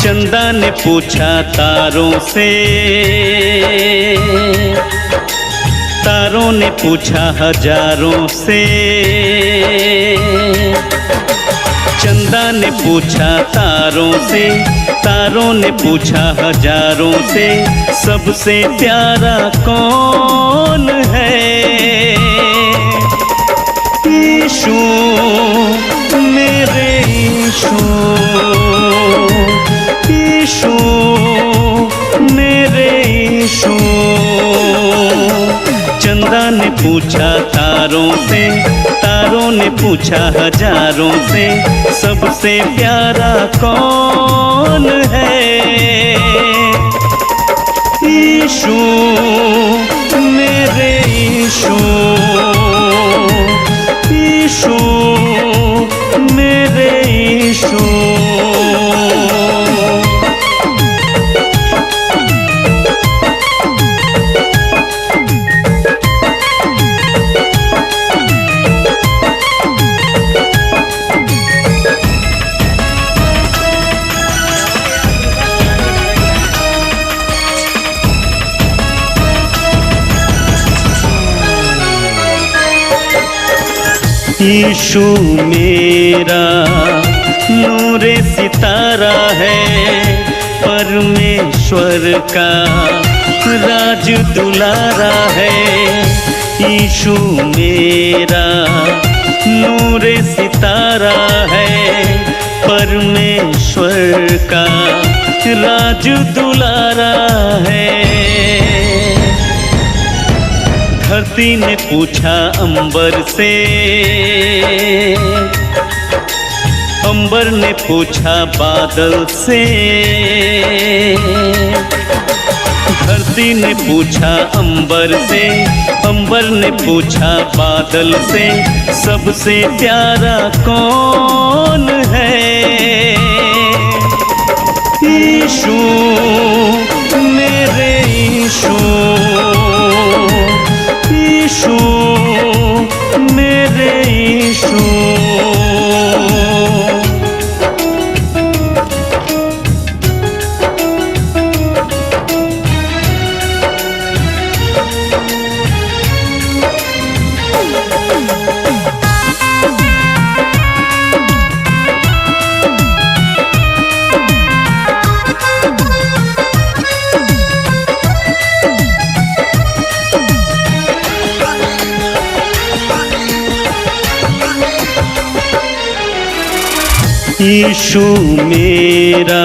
चंदा ने पूछा तारों से, तारों ने पूछा हजारों से। चंदा ने पूछा तारों से, तारों ने पूछा हजारों से, सबसे प्यारा कौन है? यीशु मेरे यीशु, यीशु मेरे यीशु। चंदा ने पूछा तारों से, तारों ने पूछा हजारों से, सबसे प्यारा कौन है? यीशु मेरे यीशु, यीशु मेरे यीशु। यीशु मेरा नूरे सितारा है, परमेश्वर का राज दुलारा है। यीशु मेरा नूरे सितारा है, परमेश्वर का राज दुलारा है। धरती ने पूछा अंबर से, अंबर ने पूछा बादल से। धरती ने पूछा अंबर से, अंबर ने पूछा बादल से, सबसे प्यारा कौन है? यीशु मेरे यीशु, यीशु मेरे यीशु। यीशु मेरा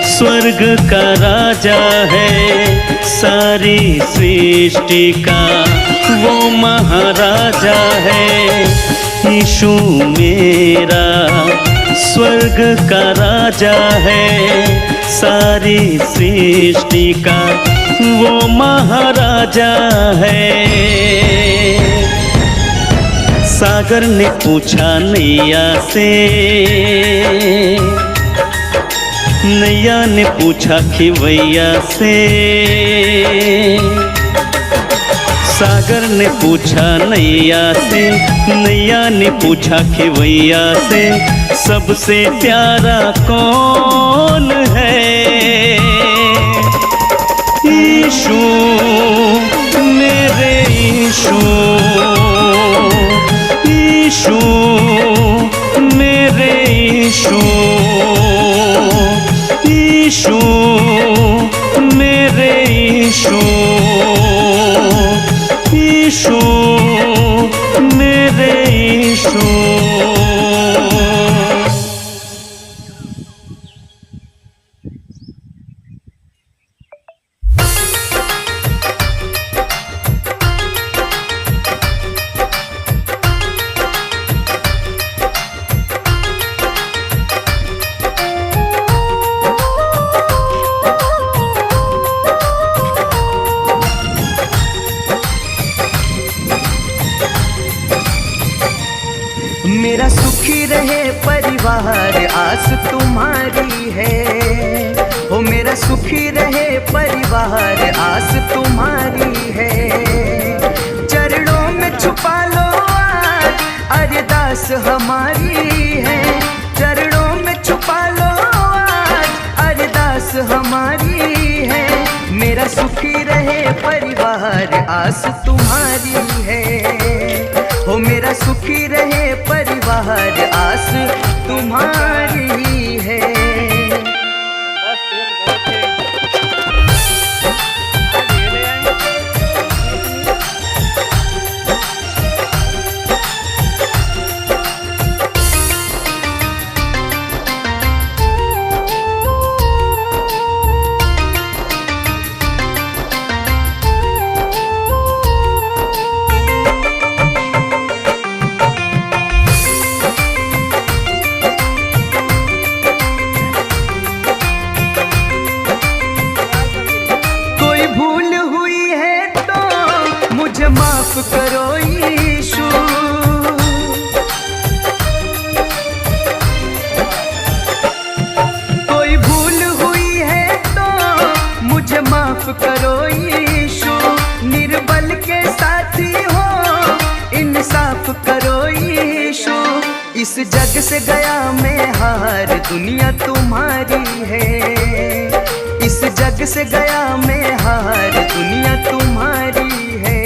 स्वर्ग का राजा है, सारी सृष्टि का वो महाराजा है। यीशु मेरा स्वर्ग का राजा है, सारी सृष्टि का वो महाराजा है। सागर ने पूछा नैया से, नैया ने पूछा खिवैया से। सागर ने पूछा नैया से, नैया ने पूछा खिवैया से, सबसे प्यारा कौन है? यीशु मेरे यीशु, यीशु मेरे यीशु, यीशु मेरे यीशु, यीशु मेरे यीशु। मेरा सुखी रहे परिवार आस तुम्हारी है, हो मेरा सुखी रहे परिवार आस तुम्हारी है। चरणों में छुपा लो आज अरदास हमारी है, चरणों में छुपा लो आज परिवार आस तुम्हारी है। हो मेरा सुखी रहे परिवार आस तुम्हारी है। माफ करो यीशु, कोई भूल हुई है तो मुझे माफ करो यीशु। निर्बल के साथी हो इंसाफ करो यीशु। इस जग से गया मैं हार दुनिया तुम्हारी है। इस जग से गया मैं हार दुनिया तुम्हारी है।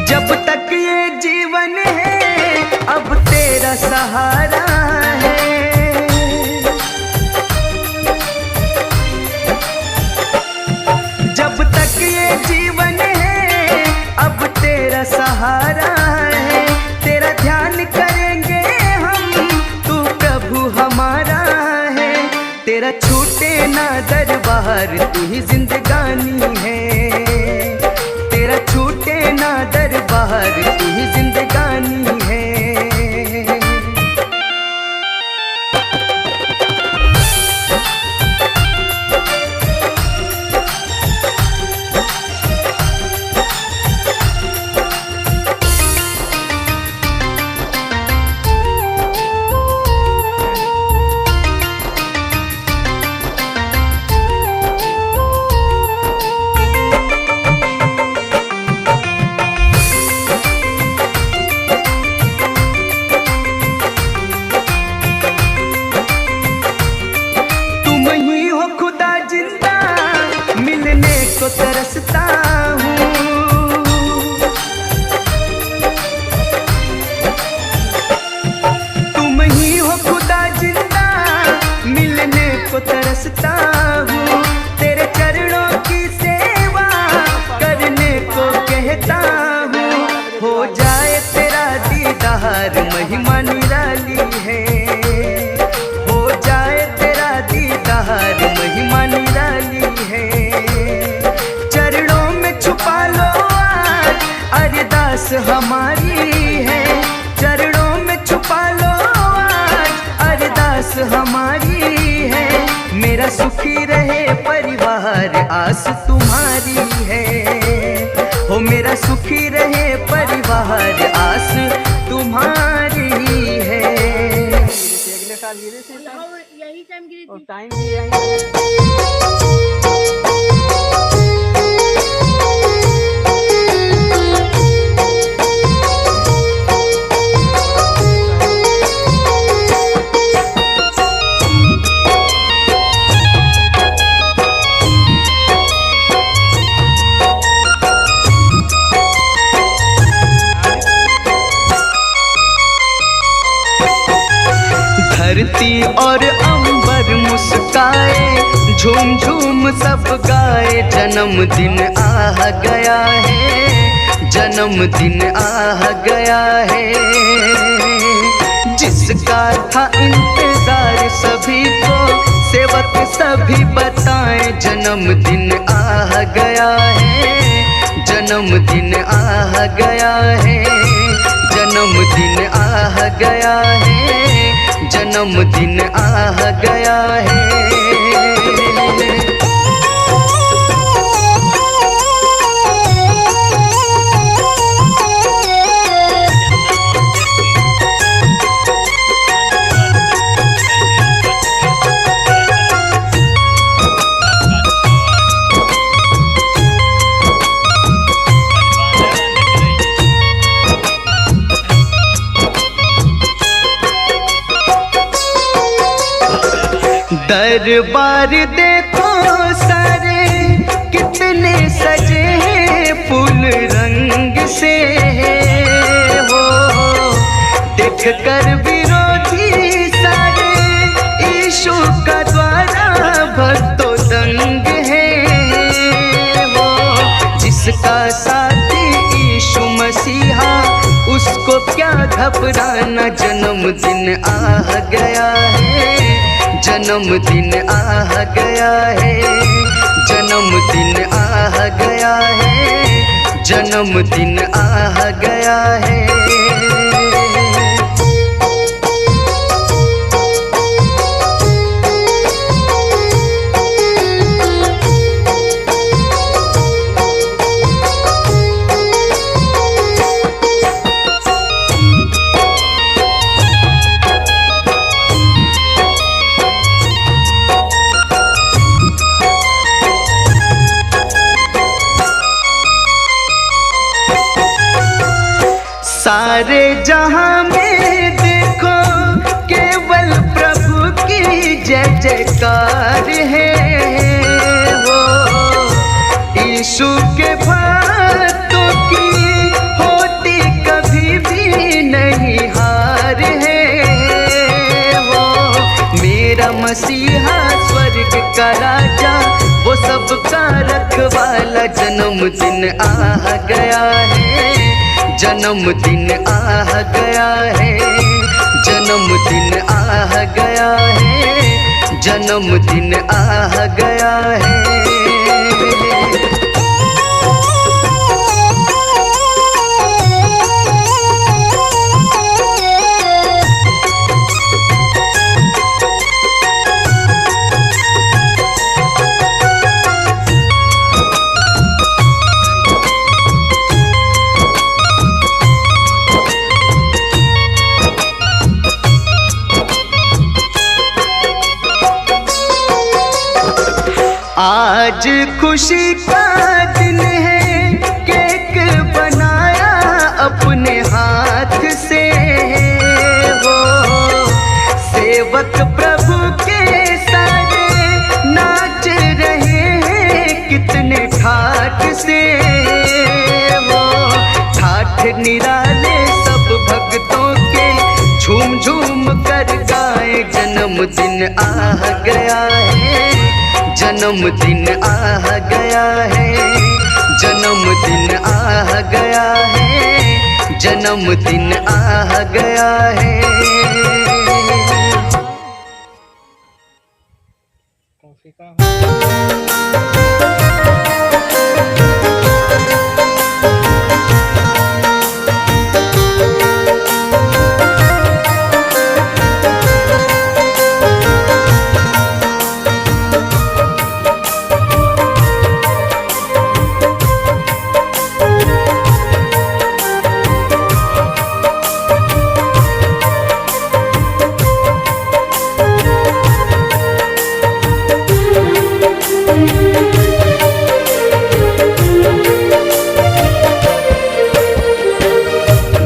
जब तक ये जीवन है अब तेरा सहारा है। जब तक ये जीवन है अब तेरा सहारा है। तेरा ध्यान करेंगे हम, तू प्रभु हमारा है। तेरा छूटे ना दरबार तू ही जिंदगानी है। तेरा छूटे ना दरबार तू ही जिंदगानी है। को तरसता हूँ, तुम ही हो खुदा जिंदा मिलने को तरसता हूँ। तेरे चरणों की सेवा करने को कहता हूँ। हो जाए तेरा दीदार महिमा निराली है। हो जाए तेरा दीदार महिमा निराली है। अरदास हमारी है। चरणों में छुपा लो आज अरदास हमारी है। मेरा सुखी रहे परिवार आस तुम्हारी है। हो मेरा सुखी रहे परिवार आस तुम्हारी है। अगले साल गिरे थे यही टाइम गिरी थी और टाइम भी यही। धरती और अंबर मुस्काए झूम झूम सब गाए। जन्मदिन आ गया है, जन्मदिन आ गया है। जिसका था इंतजार सभी को सेवक सभी बताए। जन्मदिन आ गया है, जन्मदिन आ गया है। जन्मदिन आ गया है, जन्मदिन आ गया है। दरबार देखो सारे कितने सजे हैं फूल रंग से हो, देख कर विरोधी सारे यीशु का द्वारा भक्तों दंग है हो। जिसका साथी यीशु मसीहा उसको क्या घबराना, जन्मदिन आ गया है, जन्मदिन आ गया है, जन्मदिन आ गया है, जन्मदिन आ गया है। सारे जहां में देखो केवल प्रभु की जय जयकार है वो, यीशु के भक्तों की होती कभी भी नहीं हार है वो। मेरा मसीहा स्वर्ग का राजा, वो सबका रखवाला, जन्मदिन आ गया है, जन्मदिन आ गया है, जन्मदिन आ गया है, जन्मदिन आ गया है। आज खुशी का दिन है, केक बनाया अपने हाथ से वो, सेवक प्रभु के सारे नाच रहे हैं कितने ठाठ से वो। ठाठ निराले सब भक्तों के झूम झूम कर गाए, जन्मदिन आ गया है, जन्मदिन आ गया है, जन्मदिन आ गया है, जन्मदिन आ गया है।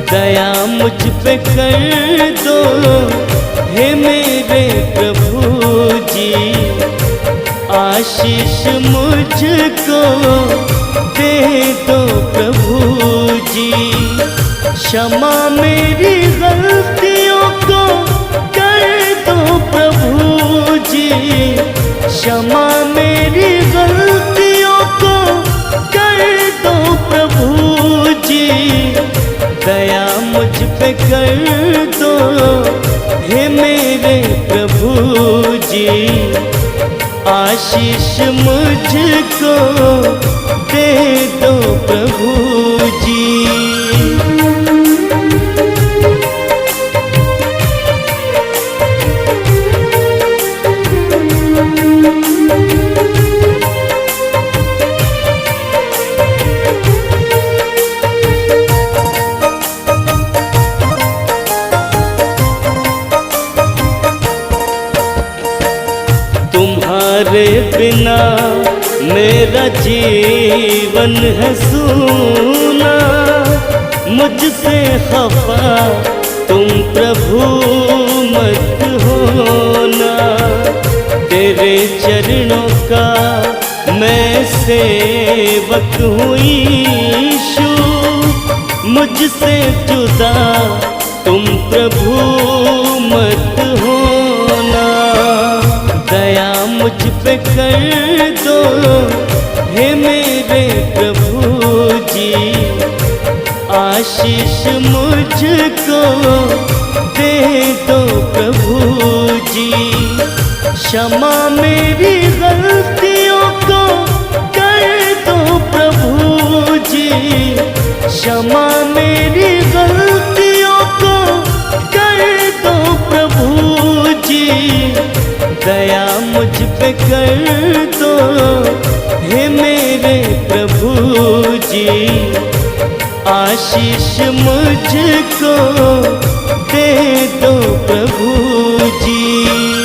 दया मुझ पे कर दो हे मेरे प्रभु जी, आशीष मुझको दे दो प्रभु जी। क्षमा मेरी गलतियों को कर दो प्रभु जी, क्षमा मेरी गलतियों को कर दो प्रभु जी। दया मुझ पे कर दो हे मेरे प्रभु जी, आशीष मुझको दे दो प्रभु जी। तुम्हारे बिना मेरा जीवन है सूना, मुझसे खफा तुम प्रभु मत होना। तेरे चरणों का मैं सेवक हूँ यीशु, मुझसे जुदा तुम प्रभु मत होना। दया मुझ पे कर दो हे मेरे प्रभु जी, आशीष मुझको दे दो प्रभु जी। क्षमा मेरी गलतियों को कर दो प्रभु जी, क्षमा मेरी गलतियों को कर दो प्रभु जी। दया मुझ पे कर दो हे मेरे प्रभु जी, आशीष मुझको दे दो प्रभु जी।